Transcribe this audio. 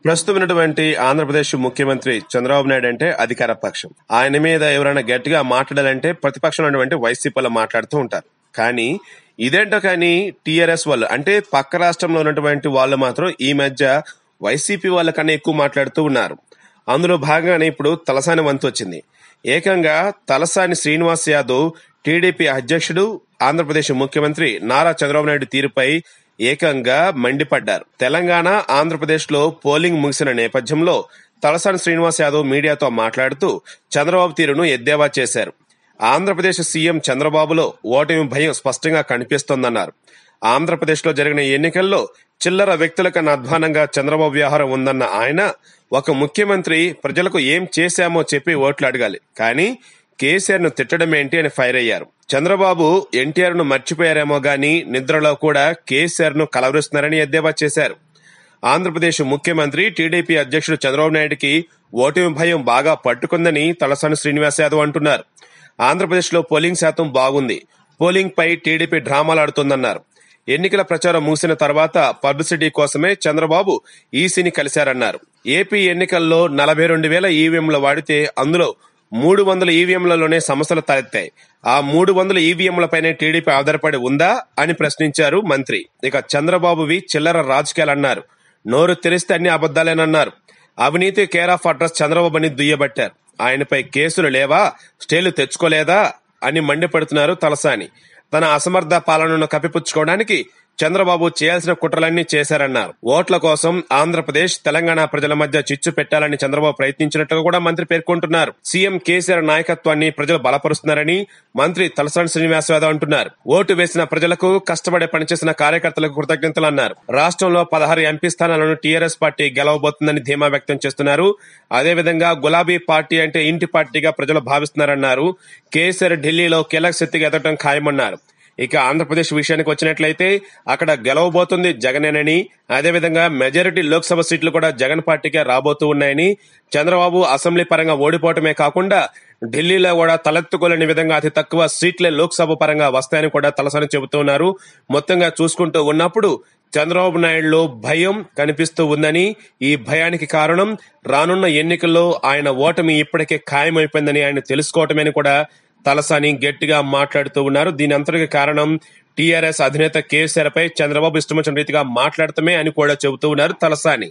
ప్రస్తుతం ఉన్నటువంటి ఆంధ్రప్రదేశ్ ముఖ్యమంత్రి చంద్రబాబు నాయుడు అంటే అధికార పక్షం. ఆయన మీద ఎవరైనా గట్టిగా మాట్లాడాలంటే ప్రతిపక్షంలో ఉన్నటువంటి వైసీపీలో మాట్లాడుతూ ఉంటారు. కానీ ఇదేంటో కానీ టీఆర్ఎస్ వాళ్ళు అంటే పక్క రాష్ట్రంలో ఉన్నటువంటి వాళ్ళు మాత్రం ఈ మధ్య వైసీపీ వాళ్ళకన్నా ఎక్కువ మాట్లాడుతూ ఉన్నారు. అందులో భాగంగానే ఇప్పుడు తలసాని వంతు వచ్చింది. ఏకంగా తలసాని శ్రీనివాస్ యాదవ్ టీడీపీ అధ్యక్షుడు, ఆంధ్రప్రదేశ్ ముఖ్యమంత్రి నారా చంద్రబాబు నాయుడు తీరుపై ఏకంగా మండిపడ్డారు. తెలంగాణ, ఆంధ్రప్రదేశ్ లో పోలింగ్ ముగిసిన నేపథ్యంలో తలసాని శ్రీనివాస్ యాదవ్ మీడియాతో మాట్లాడుతూ చంద్రబాబు తీరును ఎద్దేవా చేశారు. ఆంధ్రప్రదేశ్ సీఎం చంద్రబాబులో ఓటమి భయం స్పష్టంగా కనిపిస్తోందన్నారు. ఆంధ్రప్రదేశ్ లో జరిగిన ఎన్నికల్లో చిల్లర వ్యక్తుల కన్నా అధ్వానంగా చంద్రబాబు వ్యవహారం ఉందన్న ఆయన, ఒక ముఖ్యమంత్రి ప్రజలకు ఏం చేశామో చెప్పి ఓట్లు అడగాలి, కానీ కేసీఆర్ ను తిట్టడం ఏంటి అని ఫైర్ అయ్యారు. చంద్రబాబు ఎన్టీఆర్ ను మర్చిపోయారేమో గానీ నిద్రలో కూడా కేసీఆర్ ను కలవరిస్తున్నారని ఎద్దేవా చేశారు. ఆంధ్రప్రదేశ్ ముఖ్యమంత్రి టీడీపీ అధ్యక్షుడు చంద్రబాబు నాయుడికి ఓటమి భయం బాగా పట్టుకుందని తలసాని శ్రీనివాస్ యాదవ్ అంటున్నారు. ఆంధ్రప్రదేశ్ లో పోలింగ్ శాతం బాగుంది, పోలింగ్ పై టీడీపీ డ్రామాలు ఆడుతోందన్నారు. ఎన్నికల ప్రచారం ముగిసిన తర్వాత పబ్లిసిటీ కోసమే చంద్రబాబు ఈసీని కలిశారన్నారు. ఏపీ ఎన్నికల్లో 42,000 ఈవీఎంలు వాడితే అందులో 300 ఈవీఎంలలోనే సమస్యలు తలెత్తాయి. ఆ 300 ఈవీఎంలపైనే టీడీపీ ఆధారపడి ఉందా అని ప్రశ్నించారు మంత్రి. ఇక చంద్రబాబువి చిల్లర రాజకీయాలన్నారు. నోరు తెరిస్తే అన్ని అబద్దాలేనన్నారు. అవినీతి కేర్ ఆఫ్ అడ్రస్ చంద్రబాబు అని దుయ్యబట్టారు. ఆయనపై కేసులు లేవా, స్టేలు తెచ్చుకోలేదా అని మండిపడుతున్నారు తలసాని. తన అసమర్థ పాలనను కప్పిపుచ్చుకోవడానికి చంద్రబాబు చేయాల్సిన కుట్రలన్నీ చేశారన్నారు. ఓట్ల కోసం ఆంధ్రప్రదేశ్, తెలంగాణ ప్రజల మధ్య చిచ్చు పెట్టాలని చంద్రబాబు ప్రయత్నించినట్టుగా కూడా మంత్రి పేర్కొంటున్నారు. సీఎం కేసీఆర్ నాయకత్వాన్ని ప్రజలు బలపరుస్తున్నారని మంత్రి తలసాని శ్రీనివాస్ యాదవ్ అంటున్నారు. ఓటు వేసిన ప్రజలకు, కష్టపడి పనిచేసిన కార్యకర్తలకు కృతజ్ఞతలు అన్నారు. రాష్ట్రంలో 16 ఎంపీ స్థానాలను టీఆర్ఎస్ పార్టీ గెలవబోతుందని ధీమా వ్యక్తం చేస్తున్నారు. అదేవిధంగా గులాబీ పార్టీ అంటే ఇంటి పార్టీగా ప్రజలు భావిస్తున్నారన్నారు. కేసీఆర్ ఢిల్లీలో కీలక శక్తిగా ఎదగడం ఖాయమన్నారు. ఇక ఆంధ్రప్రదేశ్ విషయానికి వచ్చినట్లయితే అక్కడ గెలవబోతుంది జగనేనని, అదేవిధంగా మెజారిటీ లోక్సభ సీట్లు కూడా జగన్ పార్టీకే రాబోతూ ఉన్నాయని, చంద్రబాబు అసెంబ్లీ పరంగా ఓడిపోవటమే కాకుండా ఢిల్లీలో కూడా తలెత్తుకోలేని విధంగా అతి తక్కువ సీట్లే లోక్సభ పరంగా వస్తాయని కూడా తలసాని చెబుతున్నారు. మొత్తంగా చూసుకుంటూ ఉన్నప్పుడు చంద్రబాబు నాయుడులో భయం కనిపిస్తూ ఉందని, ఈ భయానికి కారణం రానున్న ఎన్నికల్లో ఆయన ఓటమి ఇప్పటికే ఖాయమైపోయిందని ఆయన తెలుసుకోవటమని కూడా తలసాని గట్టిగా మాట్లాడుతూ ఉన్నారు. దీని అంతటికి కారణం టీఆర్ఎస్ అధినేత కేసీఆర్ పై చంద్రబాబు ఇష్టం వచ్చిన రీతిగా మాట్లాడటమే అని కూడా చెబుతూ ఉన్నారు తలసాని.